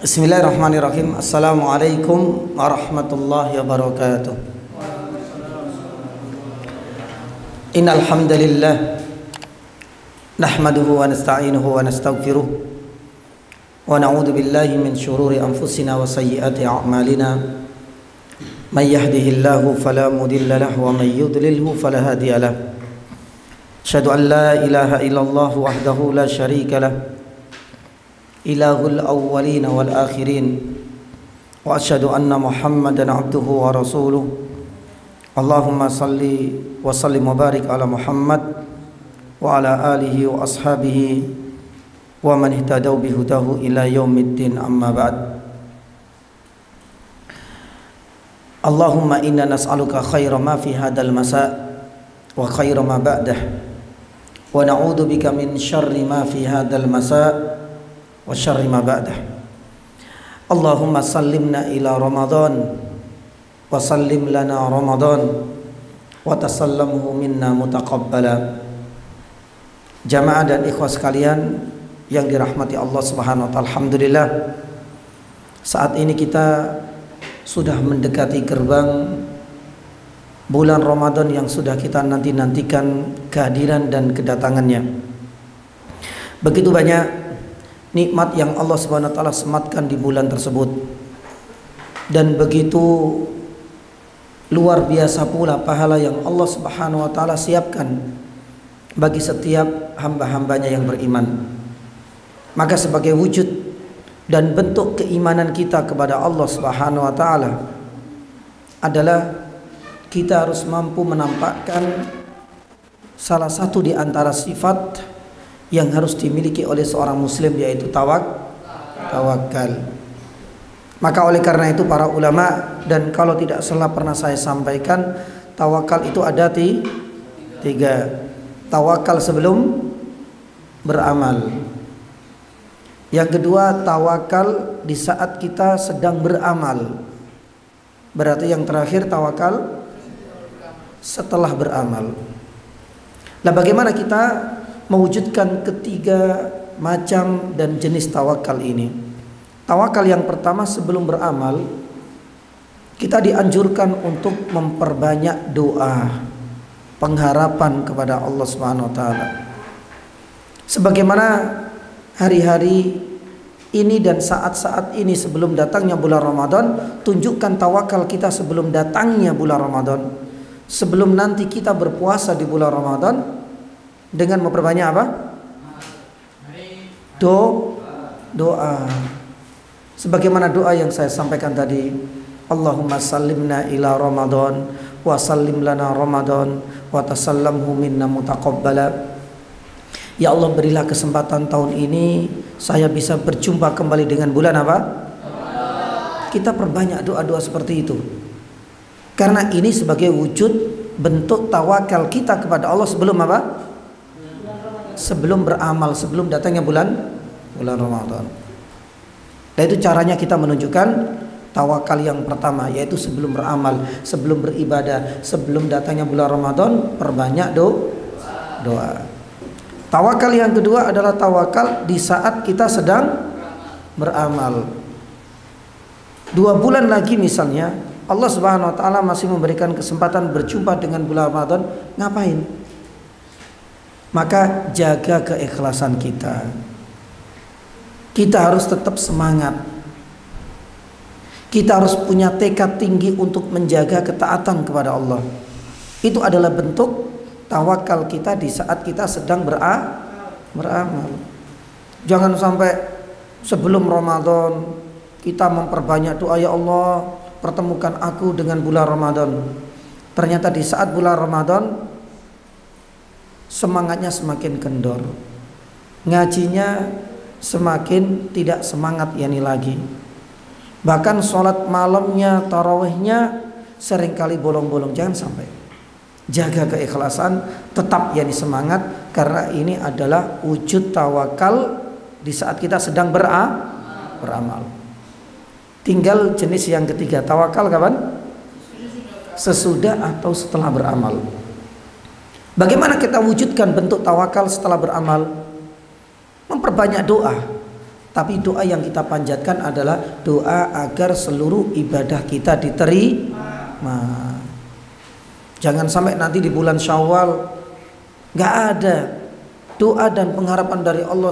Bismillahirrahmanirrahim. Assalamualaikum warahmatullahi wabarakatuh. Innal hamdalillah nahmaduhu wa nasta'inuhu wa nastaghfiruh wa na'udzu billahi min shururi anfusina wa sayyiati a'malina. May yahdihillahu fala mudilla lahu wa may yudlilhu fala hadiya lahu. Asyhadu an la ilaha illallah wahdahu la syarika lahu ilahul awwalin wal akhirin wa asyhadu anna Muhammadan abduhu wa rasuluh. Allahumma salli wa sallim wa barik ala Muhammad wa ala alihi wa ashabihi wa man ihtadaw bihudahu ila yaumiddin, amma ba'd. Allahumma inna nas'aluka khaira ma fi hadzal masa' wa khaira ma ba'dah wa na'udzu bika min syarri ma fi hadzal masa' wa syarri ma ba'dah. Allahumma sallimna ila Ramadan wa sallim lana Ramadan wa tasallamhu minna mutaqabbala. Jamaah dan ikhwas sekalian yang dirahmati Allah Subhanahu wa taala, alhamdulillah saat ini kita sudah mendekati gerbang bulan Ramadan yang sudah kita nantikan kehadiran dan kedatangannya. Begitu banyak nikmat yang Allah Subhanahu wa taala sematkan di bulan tersebut, dan begitu luar biasa pula pahala yang Allah Subhanahu wa taala siapkan bagi setiap hamba-hambanya yang beriman. Maka sebagai wujud dan bentuk keimanan kita kepada Allah Subhanahu wa taala adalah kita harus mampu menampakkan salah satu di antara sifat yang harus dimiliki oleh seorang muslim, yaitu tawakal. Maka oleh karena itu para ulama, dan kalau tidak salah pernah saya sampaikan, tawakal itu ada tiga. Tawakal sebelum beramal. Yang kedua, tawakal di saat kita sedang beramal. Berarti yang terakhir tawakal setelah beramal. Nah, bagaimana kita mewujudkan ketiga macam dan jenis tawakal ini? Tawakal yang pertama, sebelum beramal kita dianjurkan untuk memperbanyak doa, pengharapan kepada Allah Subhanahu wa taala. Sebagaimana hari-hari ini dan saat-saat ini sebelum datangnya bulan Ramadan, tunjukkan tawakal kita sebelum datangnya bulan Ramadan. Sebelum nanti kita berpuasa di bulan Ramadan dengan memperbanyak apa? Doa. Sebagaimana doa yang saya sampaikan tadi, Allahumma sallimna ila Ramadan wa sallim lana Ramadan wa tasallamhu minna mutaqabbala. Ya Allah, berilah kesempatan tahun ini saya bisa berjumpa kembali dengan bulan apa? Kita perbanyak doa-doa seperti itu, karena ini sebagai wujud bentuk tawakal kita kepada Allah sebelum apa? Sebelum beramal, sebelum datangnya bulan Ramadan. Dan itu caranya kita menunjukkan tawakal yang pertama, yaitu sebelum beramal, sebelum beribadah, sebelum datangnya bulan Ramadan, perbanyak doa. Tawakal yang kedua adalah tawakal di saat kita sedang beramal. 2 bulan lagi misalnya Allah Subhanahu wa taala masih memberikan kesempatan berjumpa dengan bulan Ramadan, ngapain? Maka jaga keikhlasan kita. Kita harus tetap semangat. Kita harus punya tekad tinggi untuk menjaga ketaatan kepada Allah. Itu adalah bentuk tawakal kita di saat kita sedang beramal. Jangan sampai sebelum Ramadan kita memperbanyak doa, ya Allah pertemukan aku dengan bulan Ramadan. Ternyata di saat bulan Ramadan semangatnya semakin kendor, ngajinya semakin tidak semangat lagi. Bahkan sholat malamnya, tarawihnya seringkali bolong-bolong. Jangan sampai. Jaga keikhlasan, tetap semangat, karena ini adalah wujud tawakal di saat kita sedang beramal. Tinggal jenis yang ketiga, tawakal kapan? Sesudah atau setelah beramal. Bagaimana kita wujudkan bentuk tawakal setelah beramal? Memperbanyak doa. Tapi doa yang kita panjatkan adalah doa agar seluruh ibadah kita diterima. Jangan sampai nanti di bulan Syawal nggak ada doa dan pengharapan dari Allah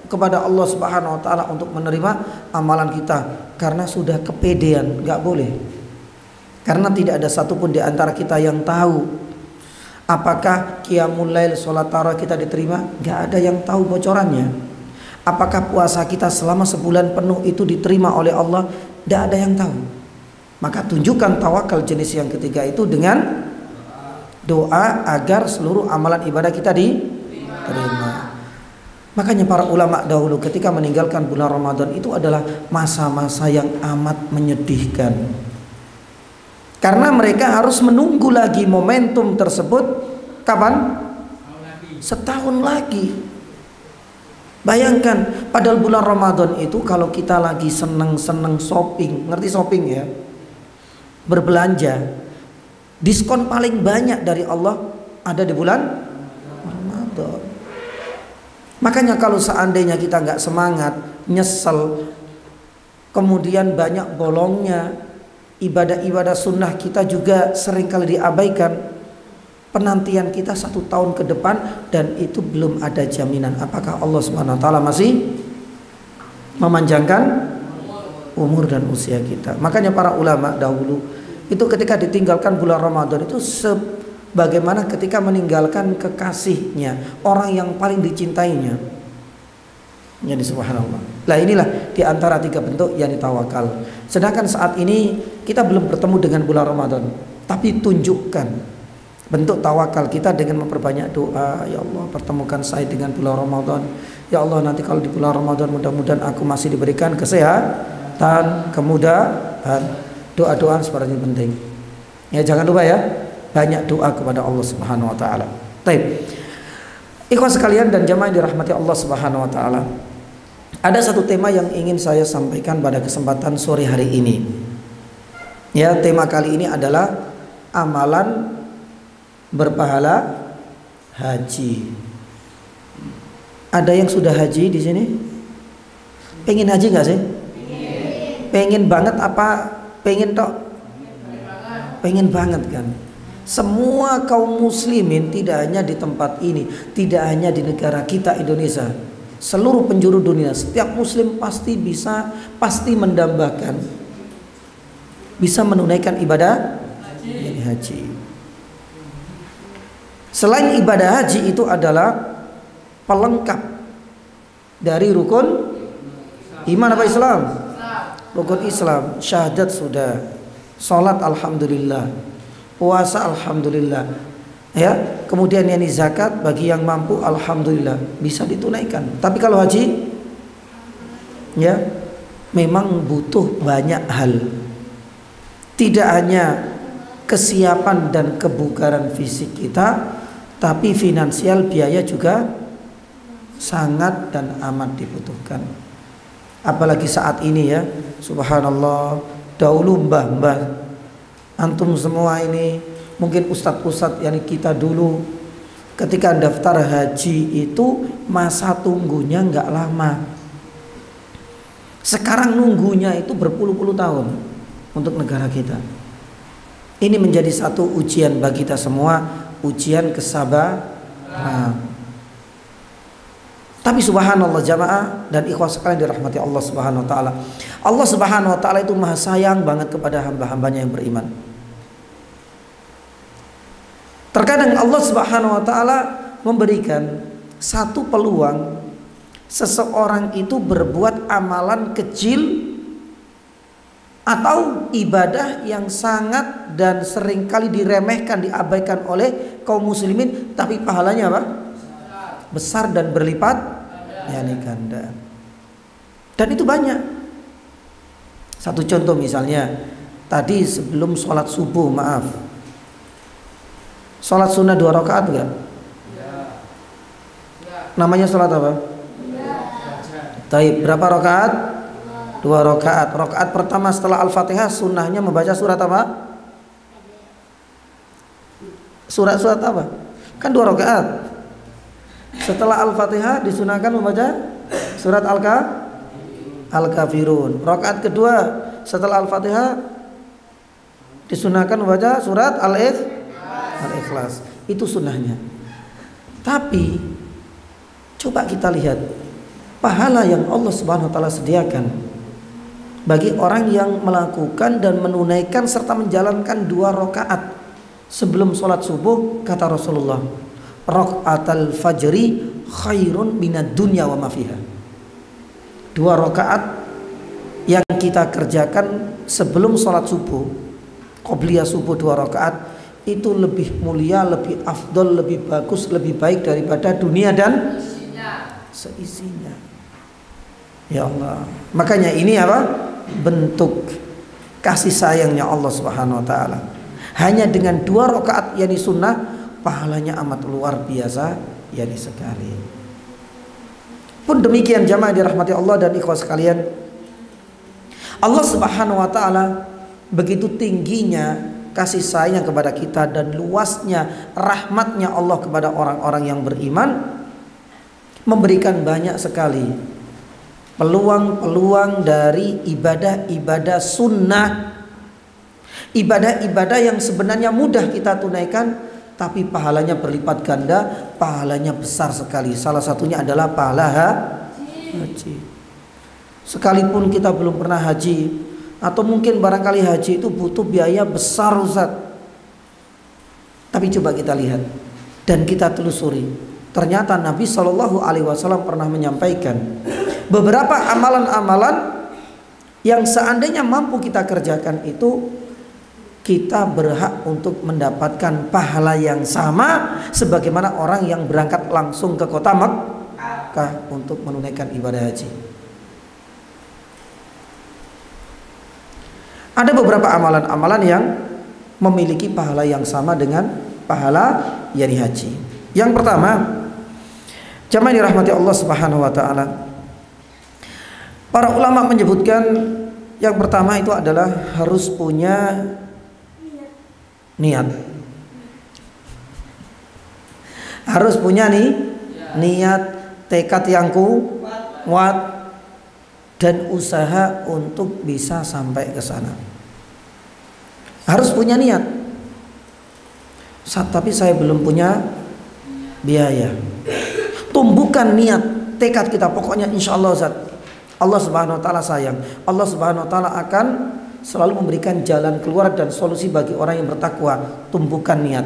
kepada Allah Subhanahu wa taala untuk menerima amalan kita karena sudah kepedean. Nggak boleh. Karena tidak ada satupun di antara kita yang tahu apakah qiyamul lail, salat tarawih kita diterima. Nggak ada yang tahu bocorannya. Apakah puasa kita selama sebulan penuh itu diterima oleh Allah? Tidak ada yang tahu. Maka tunjukkan tawakal jenis yang ketiga itu dengan doa agar seluruh amalan ibadah kita diterima. Makanya para ulama dahulu ketika meninggalkan bulan Ramadan itu adalah masa-masa yang amat menyedihkan. Karena mereka harus menunggu lagi momentum tersebut kapan? Setahun lagi. Bayangkan, padahal bulan Ramadan itu kalau kita lagi seneng-seneng shopping, ngerti shopping ya? Berbelanja, diskon paling banyak dari Allah ada di bulan Ramadan. Makanya kalau seandainya kita nggak semangat, nyesel, kemudian banyak bolongnya, ibadah-ibadah sunnah kita juga seringkali diabaikan. Penantian kita 1 tahun ke depan dan itu belum ada jaminan apakah Allah Subhanahu wa taala masih memanjangkan umur dan usia kita. Makanya para ulama dahulu itu ketika ditinggalkan bulan Ramadan itu sebagaimana ketika meninggalkan kekasihnya, orang yang paling dicintainya. Jadi subhanallah. Nah inilah di antara 3 bentuk yang ditawakal. Sedangkan saat ini kita belum bertemu dengan bulan Ramadan, tapi tunjukkan bentuk tawakal kita dengan memperbanyak doa. Ya Allah, pertemukan saya dengan bulan Ramadan. Ya Allah, nanti kalau di bulan Ramadan mudah-mudahan aku masih diberikan kesehatan, kemudahan. Doa-doa seperti ini penting. Ya jangan lupa ya, banyak doa kepada Allah Subhanahu wa taala. Baik. Ikhwan sekalian dan jamaah yang dirahmati Allah Subhanahu wa taala. Ada satu tema yang ingin saya sampaikan pada kesempatan sore hari ini. Ya, tema kali ini adalah amalan berpahala haji. Ada yang sudah haji di sini? Pengen haji nggak sih? Pengen banget apa? Pengen tok? Pengen banget kan? Semua kaum muslimin tidak hanya di tempat ini, tidak hanya di negara kita Indonesia, seluruh penjuru dunia, setiap muslim pasti mendambakan bisa menunaikan ibadah haji. Selain ibadah haji itu adalah pelengkap dari rukun iman apa Islam? Rukun Islam, syahadat sudah, salat alhamdulillah, puasa alhamdulillah, ya. Kemudian yang zakat bagi yang mampu alhamdulillah bisa ditunaikan. Tapi kalau haji, ya, memang butuh banyak hal. Tidak hanya kesiapan dan kebugaran fisik kita, tapi finansial biaya juga sangat dan amat dibutuhkan. Apalagi saat ini ya, subhanallah, dahulu mbah-mbah antum semua ini, mungkin ustadz-ustadz yang kita dulu ketika daftar haji itu masa tunggunya nggak lama. Sekarang nunggunya itu berpuluh-puluh tahun untuk negara kita. Ini menjadi satu ujian bagi kita semua, ujian kesabaran. Tapi subhanallah jamaah dan ikhwah sekalian dirahmati Allah Subhanahu wa taala. Allah Subhanahu wa taala itu maha sayang banget kepada hamba-hambanya yang beriman. Terkadang Allah Subhanahu wa taala memberikan satu peluang seseorang itu berbuat amalan kecil atau ibadah yang sangat dan seringkali diremehkan, diabaikan oleh kaum muslimin, tapi pahalanya apa? Besar dan berlipat ganda. Dan itu banyak. Satu contoh misalnya, tadi sebelum sholat subuh, maaf, sholat sunnah 2 rakaat enggak? Namanya sholat apa? Taib, berapa rakaat? 2 rakaat. Rakaat pertama setelah Al-Fatihah sunnahnya membaca surat apa? Surat apa? Kan 2 rakaat. Setelah Al-Fatihah disunahkan membaca surat Al-Kafirun. Rakaat kedua setelah Al-Fatihah disunahkan membaca surat Al-Ikhlas. Itu sunnahnya. Tapi coba kita lihat pahala yang Allah Subhanahu wa taala sediakan bagi orang yang melakukan dan menunaikan serta menjalankan 2 rakaat sebelum sholat subuh. Kata Rasulullah, rakaatal fajri khairun minad dunya wa ma fiha. 2 rakaat yang kita kerjakan sebelum sholat subuh, qobliyah subuh 2 rakaat, itu lebih mulia, lebih afdol, lebih bagus, lebih baik daripada dunia dan seisinya. Ya Allah. Makanya ini apa? Bentuk kasih sayangnya Allah Subhanahu wa taala. Hanya dengan 2 rakaat yang sunnah, pahalanya amat luar biasa yani sekali. Pun demikian jamaah dirahmati Allah dan ikhwas sekalian, Allah Subhanahu wa taala begitu tingginya kasih sayang kepada kita dan luasnya rahmatnya Allah kepada orang-orang yang beriman, memberikan banyak sekali peluang-peluang dari ibadah-ibadah sunnah, ibadah-ibadah yang sebenarnya mudah kita tunaikan, tapi pahalanya berlipat ganda, pahalanya besar sekali. Salah satunya adalah pahala haji. Sekalipun kita belum pernah haji, atau mungkin barangkali haji itu butuh biaya besar Ustaz, tapi coba kita lihat dan kita telusuri. Ternyata Nabi Shallallahu Alaihi Wasallam pernah menyampaikan beberapa amalan-amalan yang seandainya mampu kita kerjakan itu, kita berhak untuk mendapatkan pahala yang sama sebagaimana orang yang berangkat langsung ke kota Makkah untuk menunaikan ibadah haji. Ada beberapa amalan-amalan yang memiliki pahala yang sama dengan pahala yani haji. Yang pertama, jamaah dirahmati Allah Subhanahu wa taala, para ulama menyebutkan yang pertama itu adalah harus punya niat. Harus punya niat, tekad yang kuat dan usaha untuk bisa sampai ke sana. Harus punya niat. Tapi saya belum punya biaya. Tumbuhkan niat, tekad kita. Pokoknya insya Allah Ustaz, Allah Subhanahu wa taala sayang. Allah Subhanahu wa taala akan selalu memberikan jalan keluar dan solusi bagi orang yang bertakwa. Tumbuhkan niat,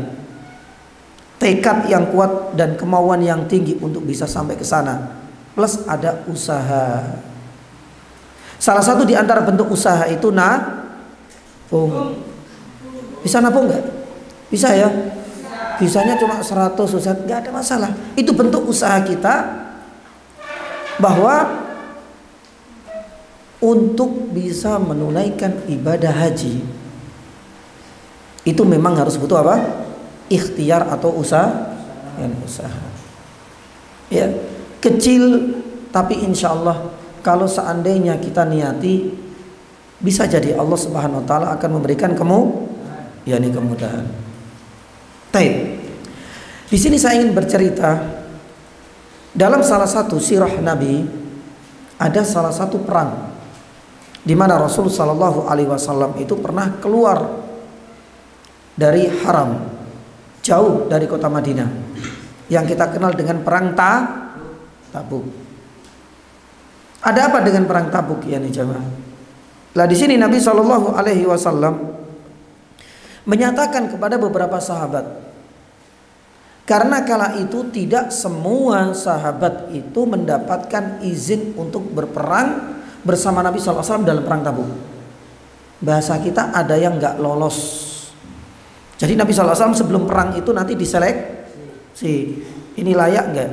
tekad yang kuat dan kemauan yang tinggi untuk bisa sampai ke sana. Plus ada usaha. Salah satu di antara bentuk usaha itu nabung. Bisa nabung nggak? Bisa ya? Bisanya cuma 100 Ustaz, nggak ada masalah. Itu bentuk usaha kita bahwa untuk bisa menunaikan ibadah haji itu memang harus butuh apa? Ikhtiar atau usaha. Ya, kecil tapi insya Allah kalau seandainya kita niati, bisa jadi Allah Subhanahu wa taala akan memberikan kemudahan. Taib. Di sini saya ingin bercerita, dalam salah satu sirah Nabi ada salah satu perang di mana Rasul sallallahu alaihi wasallam itu pernah keluar dari haram, jauh dari kota Madinah, yang kita kenal dengan perang Tabuk. Ada apa dengan perang Tabuk ya nih jamaah? Lah di sini Nabi Shallallahu Alaihi Wasallam menyatakan kepada beberapa sahabat, karena kala itu tidak semua sahabat itu mendapatkan izin untuk berperang bersama Nabi Shallallahu Alaihi Wasallam dalam perang Tabuk. Bahasa kita ada yang nggak lolos. Jadi Nabi Shallallahu Alaihi Wasallam sebelum perang itu nanti diseleksi, ini layak nggak?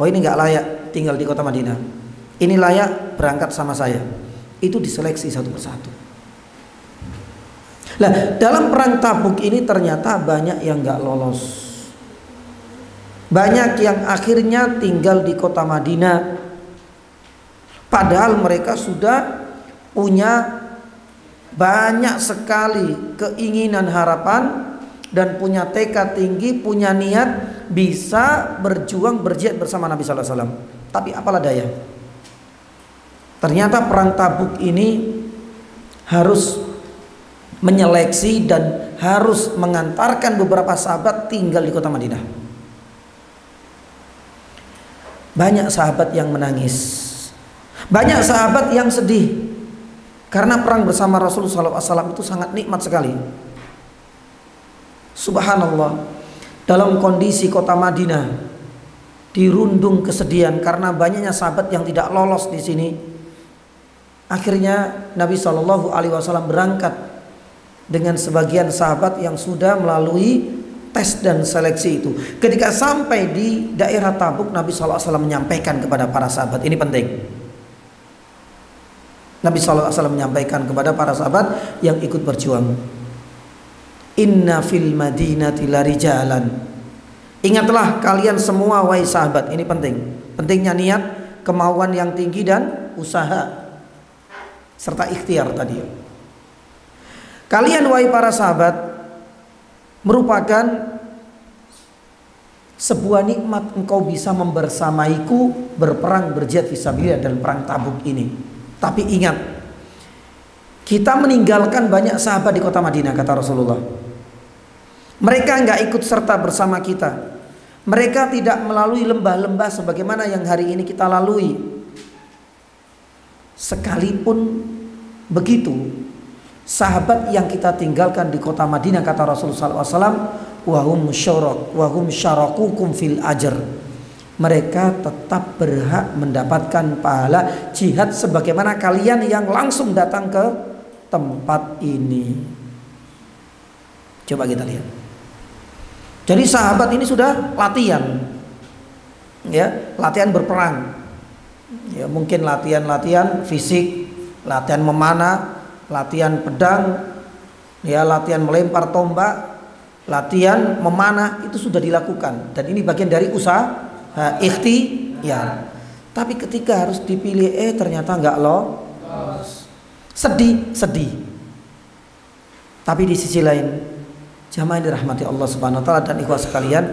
Oh ini nggak layak tinggal di kota Madinah. Ini layak berangkat sama saya. Itu diseleksi satu persatu. Nah, dalam perang Tabuk ini ternyata banyak yang gak lolos. Banyak yang akhirnya tinggal di kota Madinah, padahal mereka sudah punya banyak sekali keinginan, harapan, dan punya tekad tinggi, punya niat bisa berjuang berjihad bersama Nabi Sallallahu Alaihi Wasallam. Tapi apalah daya, Ternyata perang Tabuk ini harus menyeleksi dan harus mengantarkan beberapa sahabat tinggal di kota Madinah. Banyak sahabat yang menangis, banyak sahabat yang sedih, karena perang bersama Rasulullah SAW itu sangat nikmat sekali. Subhanallah, dalam kondisi kota Madinah dirundung kesedihan karena banyaknya sahabat yang tidak lolos di sini. Akhirnya Nabi SAW berangkat dengan sebagian sahabat yang sudah melalui tes dan seleksi itu. Ketika sampai di daerah Tabuk, Nabi SAW menyampaikan kepada para sahabat, ini penting. Nabi SAW menyampaikan kepada para sahabat yang ikut berjuang, inna fil madinati larijalan. Ingatlah kalian semua wahai sahabat, ini penting. Pentingnya niat, kemauan yang tinggi dan usaha serta ikhtiar tadi. Kalian wahai para sahabat merupakan sebuah nikmat engkau bisa membersamaiku berperang berjihad fisabilillah dalam perang Tabuk ini. Tapi ingat, kita meninggalkan banyak sahabat di kota Madinah, kata Rasulullah. Mereka nggak ikut serta bersama kita. Mereka tidak melalui lembah-lembah sebagaimana yang hari ini kita lalui. Sekalipun begitu, sahabat yang kita tinggalkan di kota Madinah, kata Rasulullah SAW, wahum syarakukum fil ajr. Mereka tetap berhak mendapatkan pahala jihad sebagaimana kalian yang langsung datang ke tempat ini. Coba kita lihat. Jadi sahabat ini sudah latihan, ya, latihan berperang. Ya, mungkin latihan fisik, latihan memanah, latihan pedang, ya, latihan melempar tombak, latihan memanah, itu sudah dilakukan. Dan ini bagian dari usaha ikhtiar. Tapi ketika harus dipilih, ternyata nggak lolos. Sedih. Tapi di sisi lain, jamaah yang dirahmati Allah Subhanahu wa taala dan ikhwas sekalian,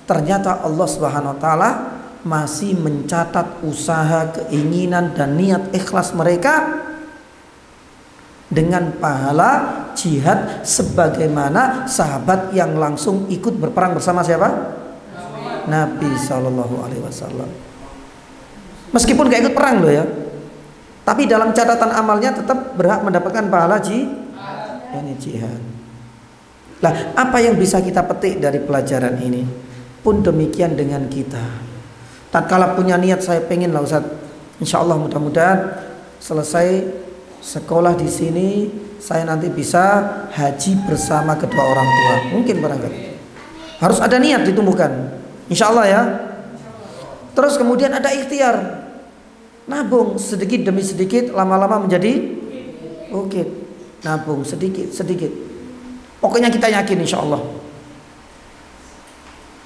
ternyata Allah Subhanahu wa taala masih mencatat usaha, keinginan dan niat ikhlas mereka dengan pahala jihad sebagaimana sahabat yang langsung ikut berperang bersama siapa? Nabi Shallallahu Alaihi Wasallam. Meskipun gak ikut perang loh ya, tapi dalam catatan amalnya tetap berhak mendapatkan pahala jihad. Lah, apa yang bisa kita petik dari pelajaran ini? Pun demikian dengan kita. Tatkala punya niat, saya pengen lah Ustaz, insya Allah mudah-mudahan selesai sekolah di sini saya nanti bisa haji bersama kedua orang tua. Mungkin barangkali harus ada niat ditumbuhkan, insya Allah ya. Terus kemudian ada ikhtiar, nabung sedikit demi sedikit, lama-lama menjadi bukit. Nabung sedikit. Pokoknya kita yakin insya Allah.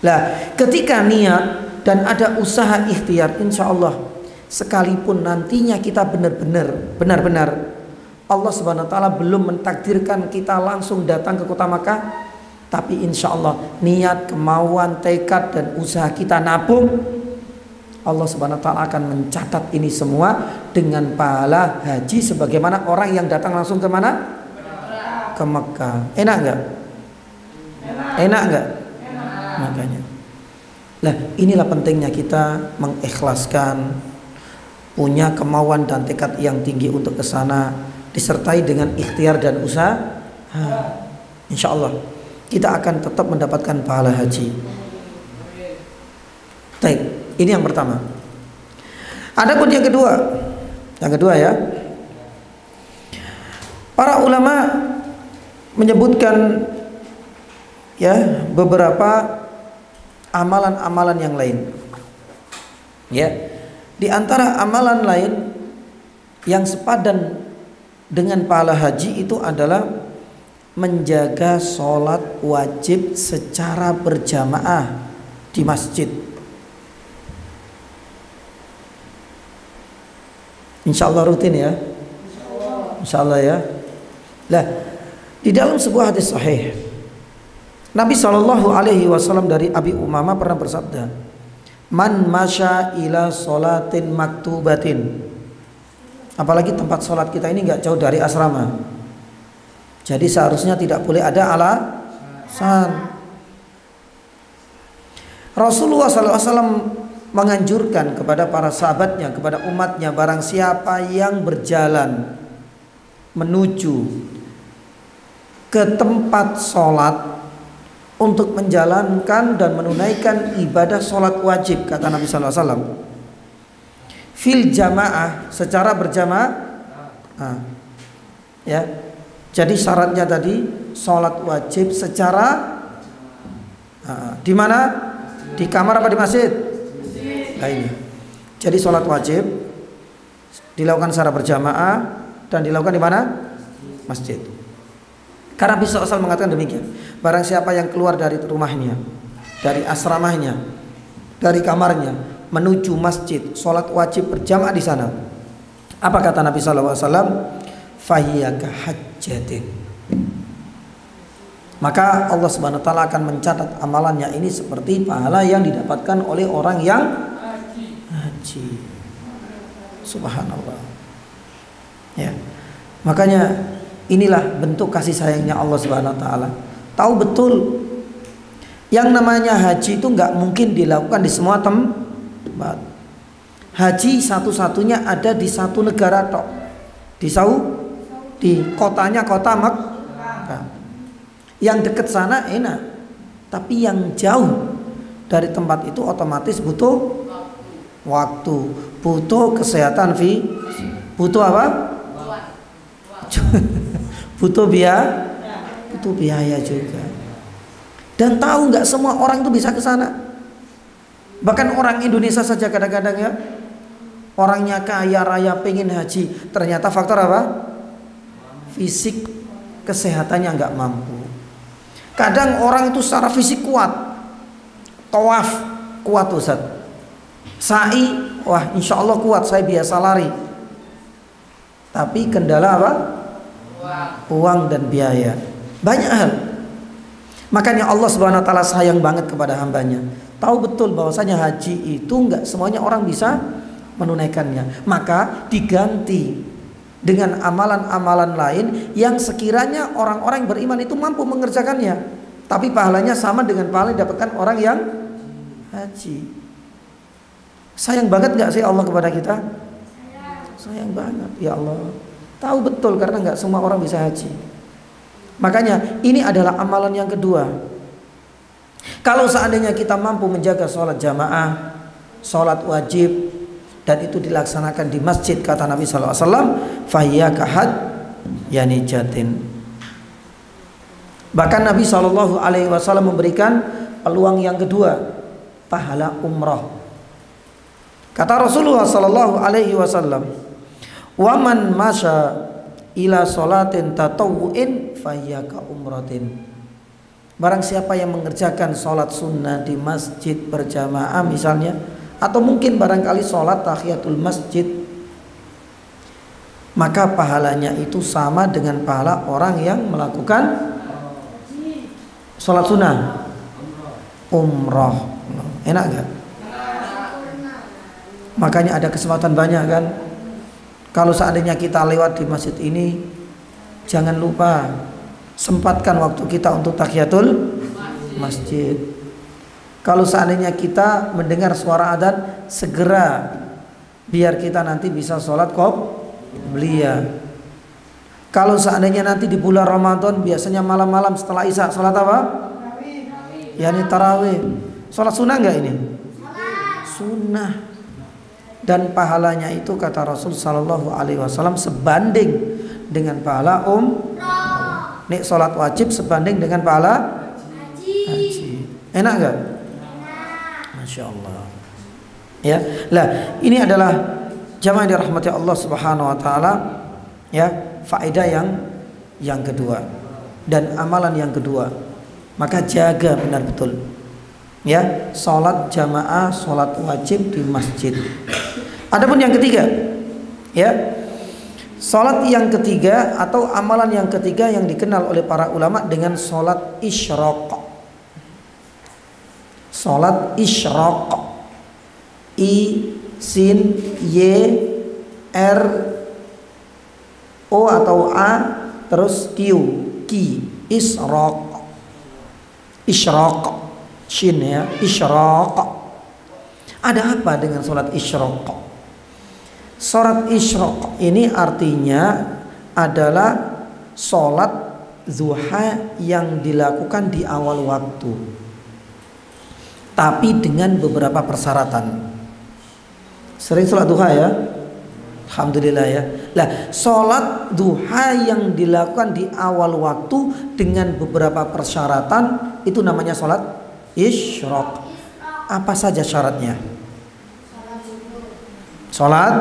Lah, ketika niat dan ada usaha ikhtiar, insya Allah, sekalipun nantinya kita benar-benar Allah Subhanahu wa taala belum mentakdirkan kita langsung datang ke kota Makkah, tapi insya Allah niat, kemauan, tekad dan usaha kita nabung, Allah Subhanahu wa taala akan mencatat ini semua dengan pahala haji sebagaimana orang yang datang langsung ke mana? Ke Mekah. Enak nggak? Enak nggak? Makanya. Lah, inilah pentingnya kita mengikhlaskan, punya kemauan dan tekad yang tinggi untuk ke sana, disertai dengan ikhtiar dan usaha. Insya Allah kita akan tetap mendapatkan pahala haji. Baik, ini yang pertama. Adapun yang kedua ya, para ulama menyebutkan ya beberapa amalan-amalan yang lain. Ya, di antara amalan lain yang sepadan dengan pahala haji itu adalah menjaga sholat wajib secara berjamaah di masjid. Insya Allah rutin ya. Insya Allah ya. Lah, di dalam sebuah hadis sahih, Nabi Shallallahu Alaihi Wasallam dari Abi Umamah pernah bersabda, "Man masya ila sholatin maktubatin Apalagi tempat sholat kita ini nggak jauh dari asrama. Jadi seharusnya tidak boleh ada alasan. Rasulullah SAW menganjurkan kepada para sahabatnya, kepada umatnya, barang siapa yang berjalan menuju ke tempat sholat untuk menjalankan dan menunaikan ibadah sholat wajib, kata Nabi SAW, fil jamaah, secara berjamaah, ya. Jadi syaratnya tadi sholat wajib secara di mana? Di kamar apa di masjid? Nah ini. Jadi sholat wajib dilakukan secara berjamaah dan dilakukan di mana? Masjid. Karena Nabi SAW mengatakan demikian. Barang siapa yang keluar dari rumahnya, dari asramahnya, dari kamarnya menuju masjid, sholat wajib berjamaah di sana. Apa kata Nabi SAW? Fahiya kahajjatin. Maka Allah Subhanahu wa taala akan mencatat amalannya ini seperti pahala yang didapatkan oleh orang yang haji. Subhanallah. Ya. Makanya inilah bentuk kasih sayangnya Allah Subhanahu wa taala. Tahu betul yang namanya haji itu nggak mungkin dilakukan di semua tempat. Haji satu-satunya ada di satu negara tok. Di kotanya kota Makkah. Yang dekat sana enak, tapi yang jauh dari tempat itu otomatis butuh waktu, butuh kesehatan, butuh apa? butuh biaya juga. Dan tahu nggak semua orang itu bisa ke sana. Bahkan orang Indonesia saja kadang-kadang ya, orangnya kaya raya pengen haji, ternyata faktor apa? Fisik kesehatannya nggak mampu. Kadang orang itu secara fisik kuat, tawaf kuat Ustaz, sa'i wah insya Allah kuat, saya biasa lari. Tapi kendala apa? Uang dan biaya, banyak hal. Makanya Allah Subhanahu wa taala sayang banget kepada hambanya. Tahu betul bahwasanya haji itu nggak semuanya orang bisa menunaikannya. Maka diganti dengan amalan-amalan lain yang sekiranya orang-orang beriman itu mampu mengerjakannya, tapi pahalanya sama dengan pahala yang didapatkan orang yang haji. Sayang banget gak sih Allah kepada kita? Sayang banget ya Allah. Tahu betul karena gak semua orang bisa haji. Makanya ini adalah amalan yang kedua. Kalau seandainya kita mampu menjaga sholat jamaah, sholat wajib, dan itu dilaksanakan di masjid, kata Nabi SAW, fahiya kahad yani jatin. Bahkan Nabi SAW memberikan peluang yang kedua, pahala umrah. Kata Rasulullah SAW, waman masya ila sholatin tatawu'in fahiya ka umratin. Barang siapa yang mengerjakan sholat sunnah di masjid berjamaah misalnya, atau mungkin barangkali sholat tahiyatul masjid, maka pahalanya itu sama dengan pahala orang yang melakukan sholat sunnah umrah. Enak gak? Makanya ada kesempatan banyak kan. Kalau seandainya kita lewat di masjid ini, jangan lupa sempatkan waktu kita untuk tahiyatul masjid. Kalau seandainya kita mendengar suara adzan, segera biar kita nanti bisa sholat qobliyah. Kalau seandainya nanti di bulan Ramadan biasanya malam-malam setelah isya sholat apa? Yani tarawih. Sholat sunnah enggak ini? Sunnah. Dan pahalanya itu kata Rasul Sallallahu Alaihi Wasallam sebanding dengan pahala nek sholat wajib sebanding dengan pahala haji. Enak enggak? Masya Allah. Ya, lah ini adalah jamaah yang dirahmati Allah Subhanahu Wa Taala. Ya, faedah yang kedua dan amalan yang kedua. Maka jaga benar betul. Ya, sholat jamaah, sholat wajib di masjid. Adapun yang ketiga, ya, sholat yang ketiga atau amalan yang ketiga yang dikenal oleh para ulama dengan sholat isyraq. Sholat isyraq, I sin y r O atau A, terus Q, ki, isyraq. Isyraq, shin ya, isyraq. Ada apa dengan sholat isyraq? Sholat isyraq ini artinya adalah sholat zuha yang dilakukan di awal waktu, tapi dengan beberapa persyaratan. Sering sholat duha ya? Alhamdulillah ya. Nah, sholat duha yang dilakukan di awal waktu dengan beberapa persyaratan itu namanya sholat isyraq. Apa saja syaratnya? Sholat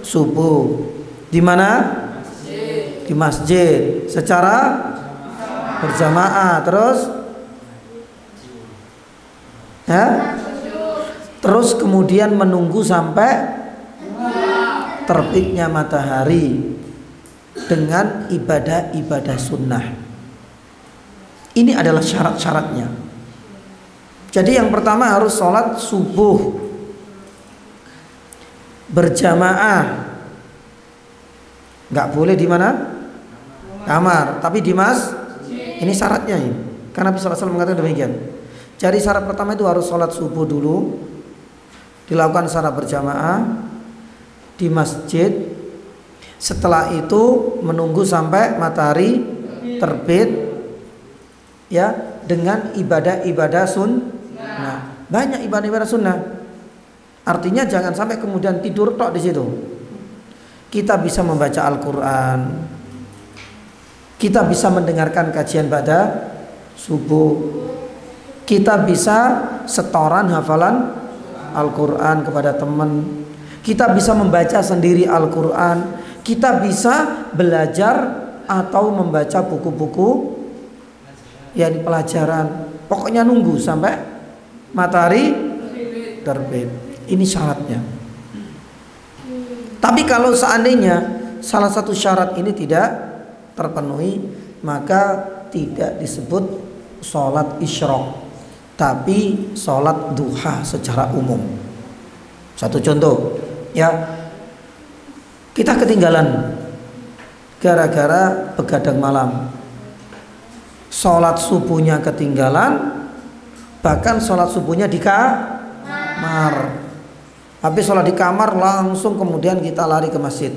subuh. Di mana? Di masjid. Secara berjamaah. Terus? Ya? Terus kemudian menunggu sampai terbitnya matahari dengan ibadah-ibadah sunnah. Ini adalah syarat-syaratnya. Jadi yang pertama harus sholat subuh berjamaah. Nggak boleh di mana? Kamar, tapi di ini syaratnya ini. Karena Nabi SAW mengatakan demikian. Jadi syarat pertama itu harus sholat subuh dulu, dilakukan secara berjamaah di masjid. Setelah itu menunggu sampai matahari terbit ya, dengan ibadah-ibadah sunnah. Banyak ibadah-ibadah sunnah. Artinya jangan sampai kemudian tidur tok di situ. Kita bisa membaca Al-Quran, kita bisa mendengarkan kajian pada subuh, kita bisa setoran hafalan Al-Quran kepada teman, kita bisa membaca sendiri Al-Quran, kita bisa belajar atau membaca buku-buku yang pelajaran. Pokoknya nunggu sampai matahari terbit. Ini syaratnya. Tapi kalau seandainya salah satu syarat ini tidak terpenuhi, maka tidak disebut sholat isyraq, tapi sholat duha secara umum. Satu contoh ya, kita ketinggalan gara-gara begadang malam, sholat subuhnya ketinggalan, bahkan sholat subuhnya di kamar. Habis sholat di kamar langsung kemudian kita lari ke masjid.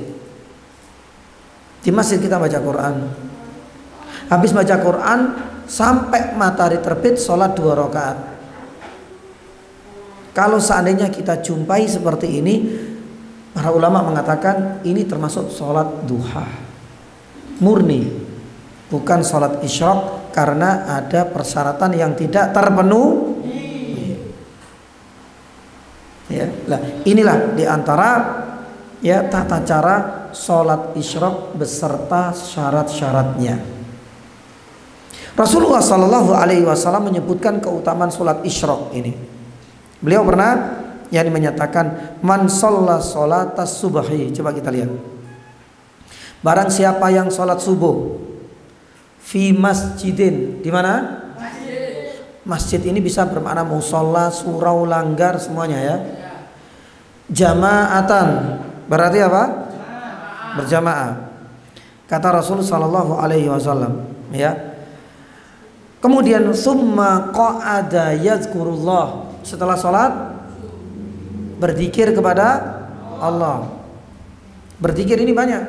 Di masjid kita baca Quran. Habis baca Quran sampai matahari terbit sholat 2 rakaat. Kalau seandainya kita jumpai seperti ini, para ulama mengatakan ini termasuk sholat duha murni, bukan sholat isyraq, karena ada persyaratan yang tidak terpenuhi. Ya, nah inilah diantara ya tata cara sholat isyraq beserta syarat-syaratnya. Rasulullah Shallallahu Alaihi Wasallam menyebutkan keutamaan sholat isyraq ini. Beliau pernah menyatakan man sholla sholatas subahi. Coba kita lihat. Barang siapa yang sholat subuh fi masjidin, di mana? Masjid ini bisa bermakna musola, surau, langgar, semuanya ya. Jama'atan berarti apa? Berjamaah. Kata Rasul sallallahu alaihi wasallam ya. Kemudian summa qa'ada yazkurullah, setelah sholat berzikir kepada Allah. Berzikir ini banyak,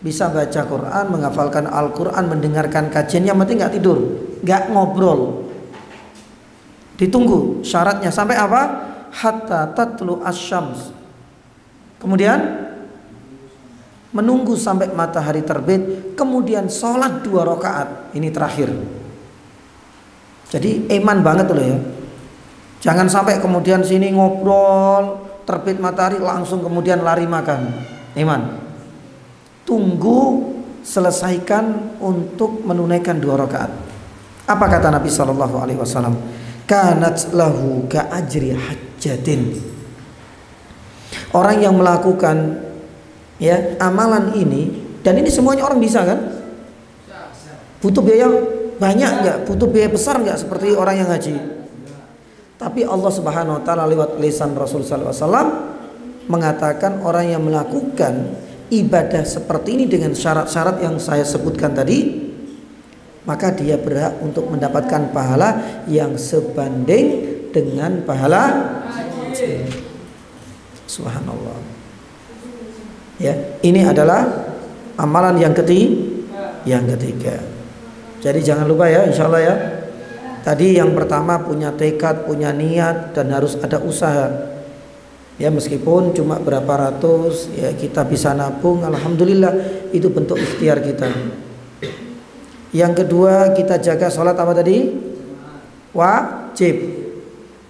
bisa baca Quran, menghafalkan Al-Quran, mendengarkan kajian, yang penting nggak tidur, nggak ngobrol. Ditunggu syaratnya sampai apa? Hatta tatlu asyams. Kemudian menunggu sampai matahari terbit, kemudian sholat 2 rakaat. Ini terakhir. Jadi iman banget loh ya. Jangan sampai kemudian sini ngobrol, terbit matahari langsung kemudian lari makan. Iman. Tunggu selesaikan untuk menunaikan 2 rakaat. Apa kata Nabi Shallallahu Alaihi Wasallam? Kanat lahu ka ajri hajjatin. Orang yang melakukan ya amalan ini, dan ini semuanya orang bisa kan? Butuh biaya banyak nggak? Butuh biaya besar nggak seperti orang yang haji? Tapi Allah Subhanahu Wa Taala lewat lisan Rasul Sallallahu Alaihi Wasallam mengatakan orang yang melakukan ibadah seperti ini dengan syarat-syarat yang saya sebutkan tadi, maka dia berhak untuk mendapatkan pahala yang sebanding dengan pahala haji. Subhanallah. Ya, ini adalah amalan yang ketiga. Jadi jangan lupa ya, insya Allah ya. Tadi yang pertama punya tekad, punya niat, dan harus ada usaha. Ya, meskipun cuma berapa ratus, ya kita bisa nabung, alhamdulillah, itu bentuk ikhtiar kita. Yang kedua, kita jaga sholat apa tadi? Wajib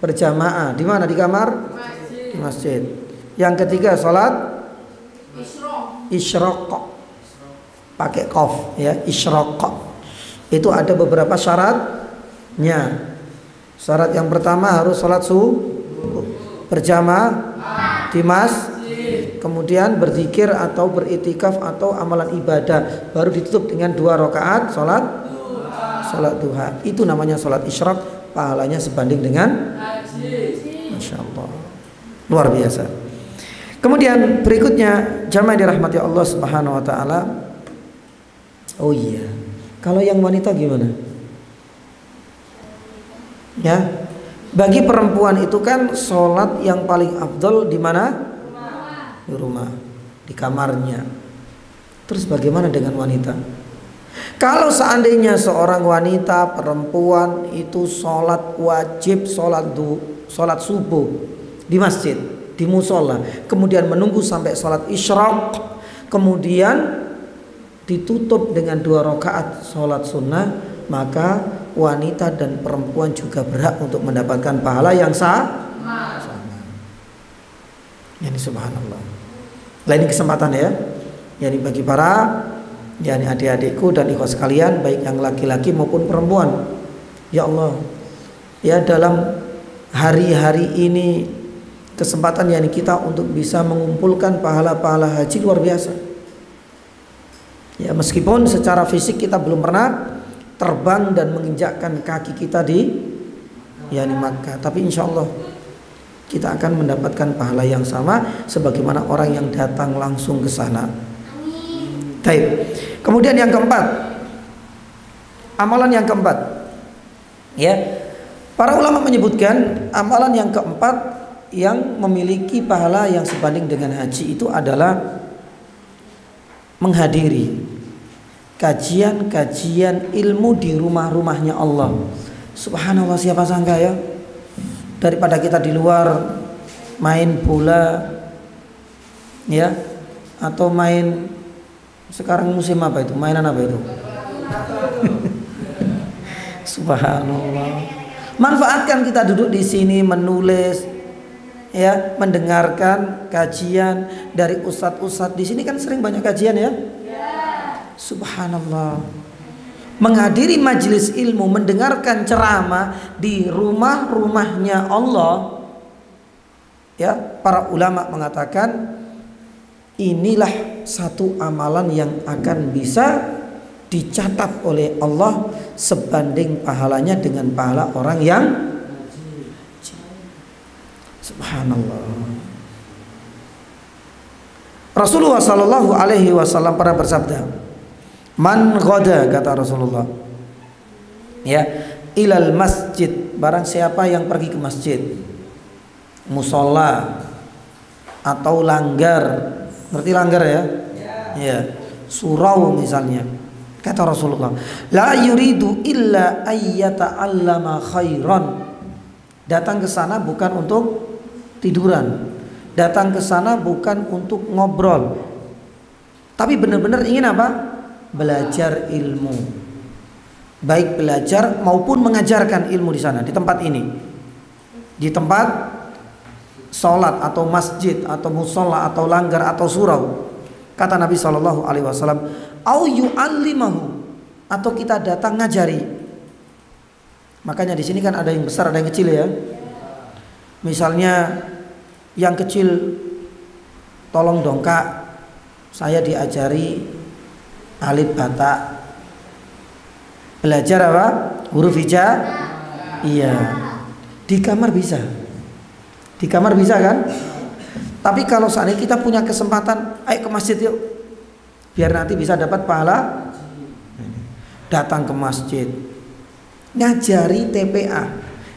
berjamaah. Di mana? Di kamar? Di masjid. Yang ketiga, sholat isyraq. Pakai qaf ya, isyraq. Itu ada beberapa syaratnya. Syarat yang pertama harus sholat subuh berjamaah di masjid, kemudian berzikir atau beritikaf atau amalan ibadah, baru ditutup dengan 2 rakaat sholat duha. Itu namanya sholat isyraq, pahalanya sebanding dengan Masya Allah, luar biasa. Kemudian berikutnya, jamaah dirahmati Allah Subhanahu wa taala. Oh iya, kalau yang wanita gimana? Ya, bagi perempuan itu kan sholat yang paling afdol di mana? Di rumah, di kamarnya. Terus bagaimana dengan wanita? Kalau seandainya seorang wanita perempuan itu sholat wajib, sholat subuh di masjid, di musola, kemudian menunggu sampai sholat isyraq, kemudian ditutup dengan 2 rakaat sholat sunnah, maka wanita dan perempuan juga berhak untuk mendapatkan pahala yang sama. Yani subhanallah. Lain kesempatan ya. Yani bagi para yani adik-adikku dan ikhwas sekalian, baik yang laki-laki maupun perempuan. Ya Allah, ya dalam hari-hari ini kesempatan yani kita untuk bisa mengumpulkan pahala-pahala haji luar biasa. Ya, meskipun secara fisik kita belum pernah terbang dan menginjakkan kaki kita di yani Makkah, tapi insya Allah kita akan mendapatkan pahala yang sama sebagaimana orang yang datang langsung ke sana. Baik. Kemudian yang keempat, amalan yang keempat, ya, para ulama menyebutkan amalan yang keempat yang memiliki pahala yang sebanding dengan haji itu adalah menghadiri kajian-kajian ilmu di rumah-rumahnya Allah. Subhanallah, siapa sangka ya, daripada kita di luar main bola ya, atau main, sekarang musim apa itu, mainan apa itu? Subhanallah. Manfaatkan kita duduk di sini menulis ya, mendengarkan kajian dari ustadz-ustadz. Di sini kan sering banyak kajian ya. Subhanallah. Menghadiri majelis ilmu, mendengarkan ceramah di rumah-rumahnya Allah. Ya, para ulama mengatakan inilah satu amalan yang akan bisa dicatat oleh Allah sebanding pahalanya dengan pahala orang yang subhanallah. Rasulullah sallallahu alaihi wasallam pernah bersabda, "Man ghada," kata Rasulullah, ya, ilal masjid, barang siapa yang pergi ke masjid, musola atau langgar, ngerti langgar ya? Ya, surau misalnya. Kata Rasulullah, la yuridu illa ayyata'allama khairan. Datang ke sana bukan untuk tiduran, datang ke sana bukan untuk ngobrol, tapi benar-benar ingin apa? Belajar ilmu. Baik belajar maupun mengajarkan ilmu di sana, di tempat ini, di tempat sholat atau masjid atau musola atau langgar atau surau. Kata Nabi Shallallahu Alaihi Wasallam, au yu'allimahu, atau kita datang ngajari. Makanya di sini kan ada yang besar, ada yang kecil ya. Misalnya yang kecil, tolong dong kak, saya diajari alif bata. Belajar apa? Huruf hija. Iya. Di kamar bisa. Di kamar bisa kan? Tapi kalau seandainya kita punya kesempatan, ayo ke masjid yuk. biar nanti bisa dapat pahala. Datang ke masjid, ngajari TPA,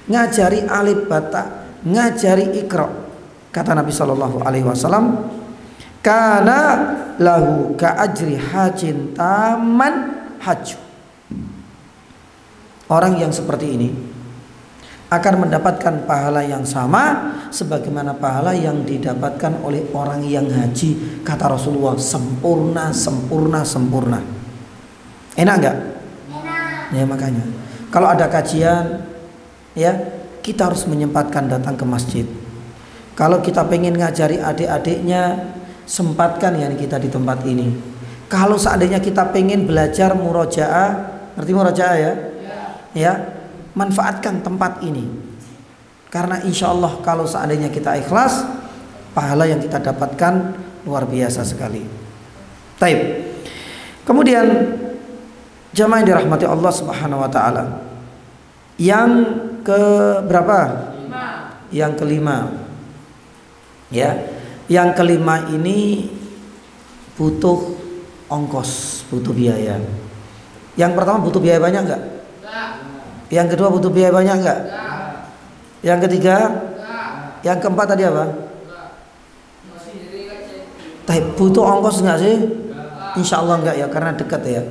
ngajari alif bata, ngajari iqra. Kata Nabi Shallallahu Alaihi Wasallam, kana lahu ka ajri hajin taman haj. Orang yang seperti ini akan mendapatkan pahala yang sama sebagaimana pahala yang didapatkan oleh orang yang haji. Kata Rasulullah, sempurna, sempurna, sempurna. Enak enggak? Ya, makanya kalau ada kajian, ya kita harus menyempatkan datang ke masjid. Kalau kita pengen ngajari adik-adiknya, sempatkan ya kita di tempat ini. Kalau seandainya kita pengen belajar murojaah, ngerti murojaah ya? Ya, manfaatkan tempat ini. Karena insya Allah kalau seandainya kita ikhlas, pahala yang kita dapatkan luar biasa sekali. Taib. Kemudian jamaah yang dirahmati Allah Subhanahu wa taala. Yang ke berapa? Yang kelima. Ya. Yang kelima ini butuh ongkos, butuh biaya. Yang pertama butuh biaya banyak enggak? Yang kedua butuh biaya banyak enggak? Yang ketiga? Yang keempat tadi apa? Butuh ongkos enggak sih? Insya Allah enggak ya, karena dekat ya.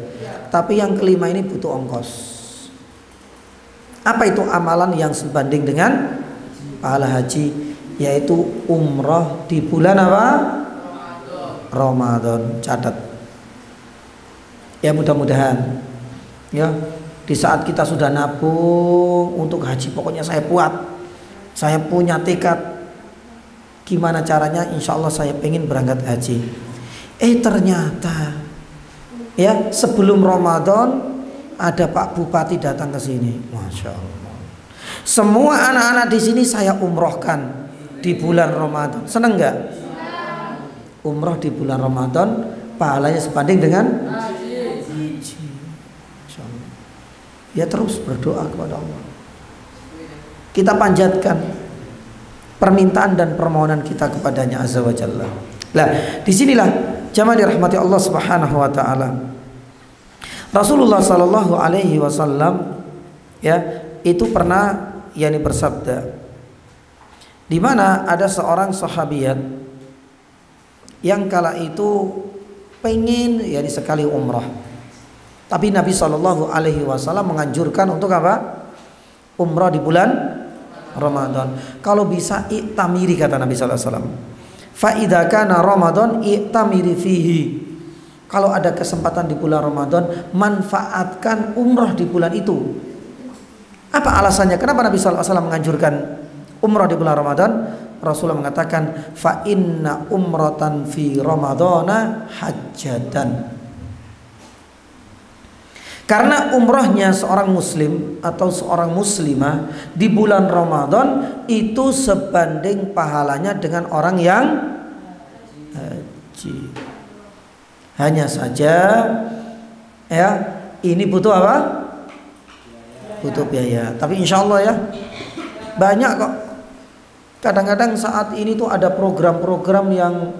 Tapi yang kelima ini butuh ongkos. Apa itu amalan yang sebanding dengan pahala haji? Yaitu umrah di bulan apa? Ramadan. Catat. Ya mudah-mudahan ya di saat kita sudah nabung untuk haji, pokoknya saya kuat, saya punya tekad. Gimana caranya? Insya Allah saya pengen berangkat haji. Ternyata ya sebelum Ramadan ada Pak Bupati datang ke sini, masya Allah. Semua anak-anak di sini saya umrohkan di bulan Ramadan. Seneng nggak? Umroh di bulan Ramadan pahalanya sebanding dengan haji. Ya terus berdoa kepada Allah. Kita panjatkan permintaan dan permohonan kita kepadanya Azza wa Jalla. Nah, disinilah jamaah dirahmati Allah Subhanahu wa taala. Rasulullah sallallahu alaihi wasallam ya, itu pernah bersabda, di mana ada seorang sahabiat yang kala itu pengen sekali umrah. Tapi Nabi sallallahu alaihi wasallam menganjurkan untuk apa? Umrah di bulan Ramadan. Kalau bisa i'tamiri, kata Nabi sallallahu alaihi wasallam. Fa idza kana Ramadan i'tamiri fihi. Kalau ada kesempatan di bulan Ramadan, manfaatkan umrah di bulan itu. Apa alasannya? Kenapa Nabi sallallahu alaihi wasallam menganjurkan umrah di bulan Ramadan? Rasulullah mengatakan, fa inna umratan fi ramadhana hajjatan. Karena umrahnya seorang muslim atau seorang muslimah di bulan Ramadan itu sebanding pahalanya dengan orang yang haji. Hanya saja ya ini butuh apa? Butuh biaya. Tapi insya Allah ya banyak kok. Kadang-kadang saat ini tuh ada program-program yang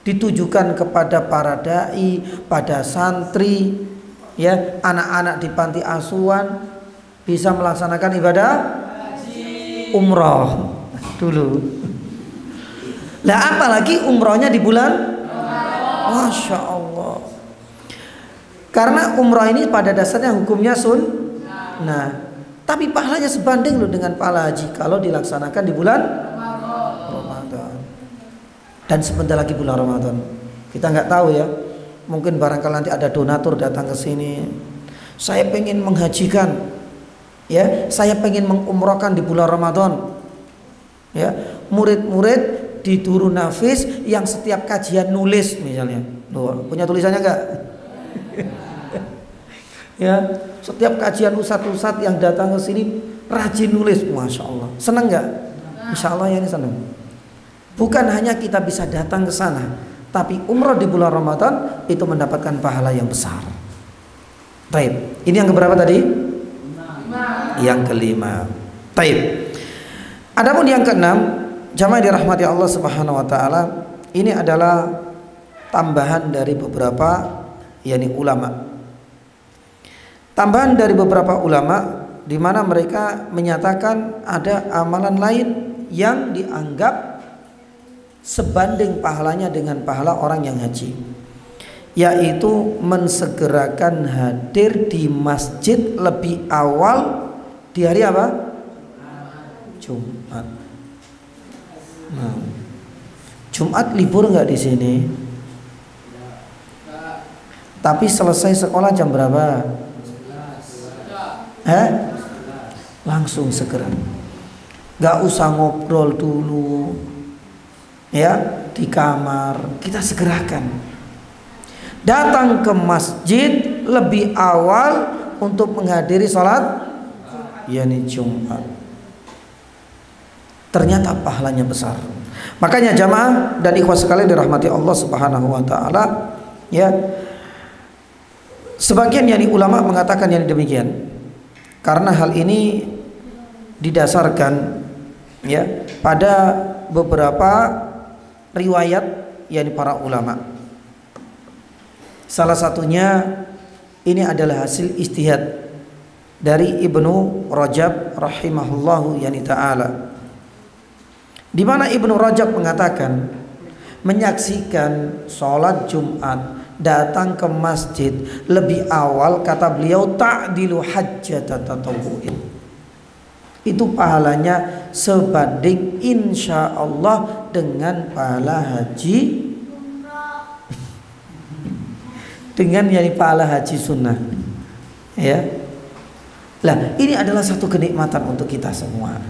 ditujukan kepada para dai, pada santri, ya, anak-anak di panti asuhan bisa melaksanakan ibadah umroh dulu. Lah apalagi umrohnya di bulan, masya Allah. Karena umroh ini pada dasarnya hukumnya sunnah, tapi pahalanya sebanding loh dengan pahala haji kalau dilaksanakan di bulan Ramadan. Dan sebentar lagi bulan Ramadan, kita nggak tahu ya. Mungkin barangkali nanti ada donatur datang ke sini. Saya pengen menghajikan, ya, saya pengen mengumrohkan di bulan Ramadan. Ya, murid-murid di Durun Nafis yang setiap kajian nulis misalnya. Loh, punya tulisannya enggak? Ya, setiap kajian ustadz-ustadz yang datang ke sini rajin nulis, masya Allah. Senang enggak? Insya Allah ya ini senang. Bukan hanya kita bisa datang ke sana, tapi umrah di bulan Ramadan itu mendapatkan pahala yang besar. Taib. Ini yang keberapa tadi? Yang kelima. Taib. Adapun yang keenam, jamaah dirahmati Allah Subhanahu wa taala, ini adalah tambahan dari beberapa yakni ulama. Tambahan dari beberapa ulama di mana mereka menyatakan ada amalan lain yang dianggap sebanding pahalanya dengan pahala orang yang haji, yaitu mensegerakan hadir di masjid lebih awal di hari apa? Jumat. Nah, Jumat libur nggak di sini? Tapi selesai sekolah jam berapa? Langsung segera. Nggak usah ngobrol dulu, ya di kamar. Kita segerakan. Datang ke masjid lebih awal untuk menghadiri sholat, yakni Jumat. Ternyata pahalanya besar. Makanya jamaah dan ikhwas sekalian dirahmati Allah Subhanahu wa taala, ya. Sebagian yakni ulama mengatakan yang demikian. Karena hal ini didasarkan ya pada beberapa riwayat yakni para ulama. Salah satunya ini adalah hasil ijtihad dari Ibnu Rajab rahimahullahu yani ta'ala, di mana Ibnu Rajab mengatakan menyaksikan sholat Jumat, datang ke masjid lebih awal, kata beliau, ta'dilu hajjata tatawu'in, itu pahalanya sebanding insya Allah dengan pahala haji, dengan yani pahala haji sunnah, ya. Lah ini adalah satu kenikmatan untuk kita semua.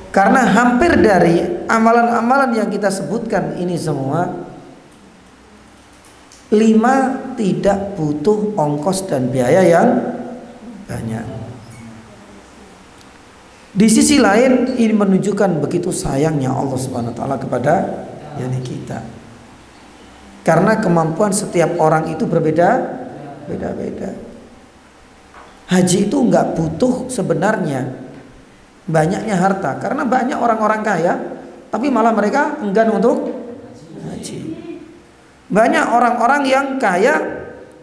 Karena hampir dari amalan-amalan yang kita sebutkan ini semua, 5 tidak butuh ongkos dan biaya yang banyak. Di sisi lain ini menunjukkan begitu sayangnya Allah Subhanahu wa taala kepada yani kita. Karena kemampuan setiap orang itu beda-beda. Haji itu nggak butuh sebenarnya banyaknya harta, karena banyak orang-orang kaya tapi malah mereka enggan untuk haji. Banyak orang-orang yang kaya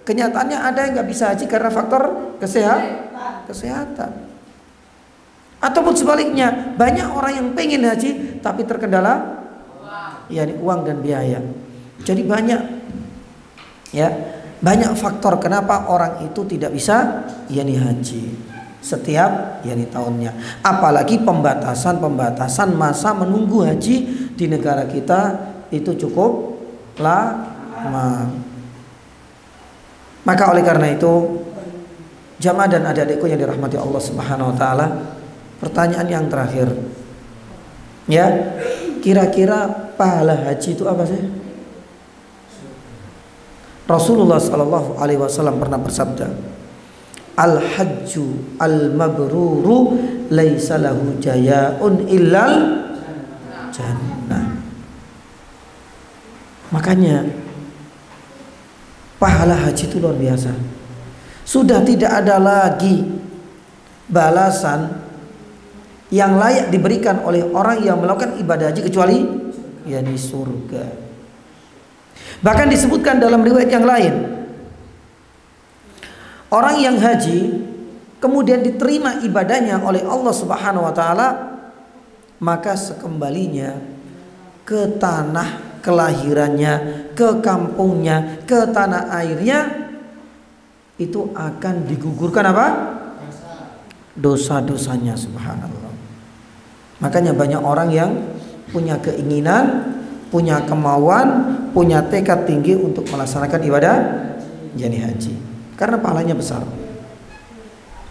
kenyataannya ada yang nggak bisa haji karena faktor kesehatan. Ataupun sebaliknya, banyak orang yang pengen haji tapi terkendala yakni uang dan biaya. Jadi banyak faktor kenapa orang itu tidak bisa yakni haji setiap yakni tahunnya. Apalagi pembatasan masa menunggu haji di negara kita itu cukup lama. Maka oleh karena itu, jamaah dan adik-adikku yang dirahmati Allah Subhanahu wa taala, pertanyaan yang terakhir, ya, kira-kira pahala haji itu apa sih? Rasulullah Sallallahu Alaihi Wasallam pernah bersabda, al-hajju al-mabruru laisa lahu jayaun illal jannah. Makanya pahala haji itu luar biasa. Sudah tidak ada lagi balasan yang layak diberikan oleh orang yang melakukan ibadah haji kecuali yakni surga. Bahkan disebutkan dalam riwayat yang lain, orang yang haji kemudian diterima ibadahnya oleh Allah Subhanahu wa taala, maka sekembalinya ke tanah kelahirannya, ke kampungnya, ke tanah airnya, itu akan digugurkan apa? Dosa-dosanya, subhanallah. Makanya banyak orang yang punya keinginan, punya kemauan, punya tekad tinggi untuk melaksanakan ibadah yakni haji, karena pahalanya besar.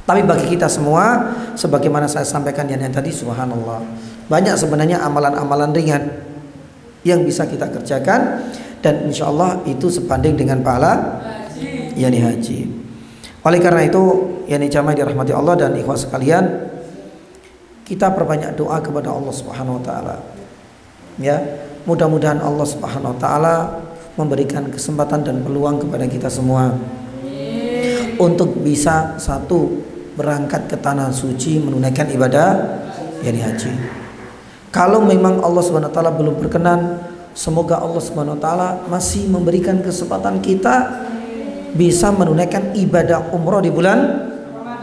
Tapi bagi kita semua, sebagaimana saya sampaikan yang tadi, subhanallah, banyak sebenarnya amalan-amalan ringan yang bisa kita kerjakan, dan insya Allah itu sebanding dengan pahala yakni haji. Oleh karena itu, yakni jamaah dirahmati Allah dan ikhwas sekalian, kita perbanyak doa kepada Allah Subhanahu wa taala. Ya, mudah-mudahan Allah Subhanahu wa taala memberikan kesempatan dan peluang kepada kita semua untuk bisa, satu, berangkat ke tanah suci menunaikan ibadah yakni haji. Kalau memang Allah Subhanahu wa taala belum berkenan, semoga Allah Subhanahu wa taala masih memberikan kesempatan kita bisa menunaikan ibadah umroh di bulan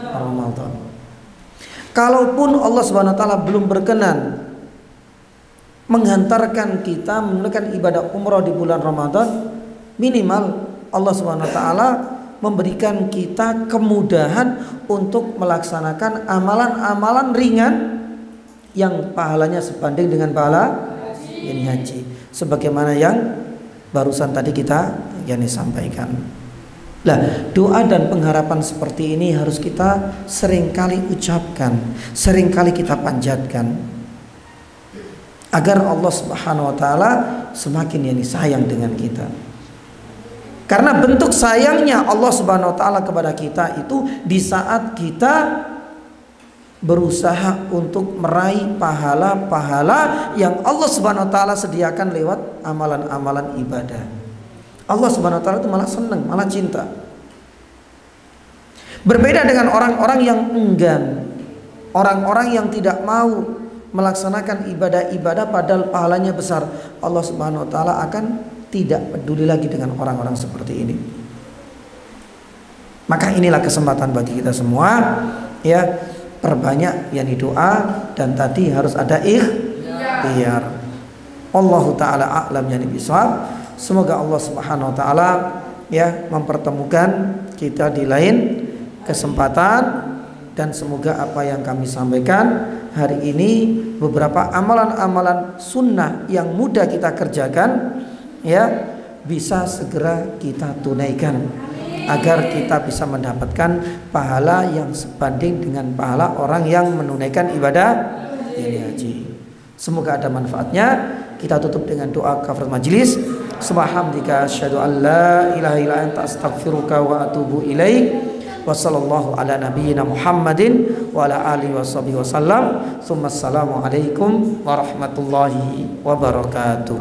Ramadan. Kalaupun Allah Subhanahu wa taala belum berkenan menghantarkan kita menunaikan ibadah umroh di bulan Ramadan, minimal Allah Subhanahu wa taala memberikan kita kemudahan untuk melaksanakan amalan-amalan ringan yang pahalanya sebanding dengan pahala ini haji, sebagaimana yang barusan tadi kita sampaikan. Lah, doa dan pengharapan seperti ini harus kita seringkali ucapkan, seringkali kita panjatkan, agar Allah Subhanahu wa taala semakin sayang dengan kita. Karena bentuk sayangnya Allah Subhanahu wa taala kepada kita itu di saat kita berusaha untuk meraih pahala-pahala yang Allah Subhanahu wa taala sediakan lewat amalan-amalan ibadah. Allah Subhanahu wa taala itu malah senang, malah cinta. Berbeda dengan orang-orang yang enggan, orang-orang yang tidak mau melaksanakan ibadah-ibadah padahal pahalanya besar. Allah Subhanahu wa taala akan tidak peduli lagi dengan orang-orang seperti ini. Maka inilah kesempatan bagi kita semua, ya, perbanyak doa, dan tadi harus ada ikhtiar. Allahu taala a'lam bishawab. Semoga Allah Subhanahu wa taala mempertemukan kita di lain kesempatan, dan semoga apa yang kami sampaikan hari ini, beberapa amalan-amalan sunnah yang mudah kita kerjakan, bisa segera kita tunaikan, agar kita bisa mendapatkan pahala yang sebanding dengan pahala orang yang menunaikan ibadah haji. Semoga ada manfaatnya. Kita tutup dengan doa kafaratul majelis. Subhanaka asyhadu an la ilaha illa anta astaghfiruka wa atubu ilaik. Wa sallallahu ala nabiyyina Muhammadin wa ala alihi washabihi wasallam. Assalamu alaikum warahmatullahi wabarakatuh.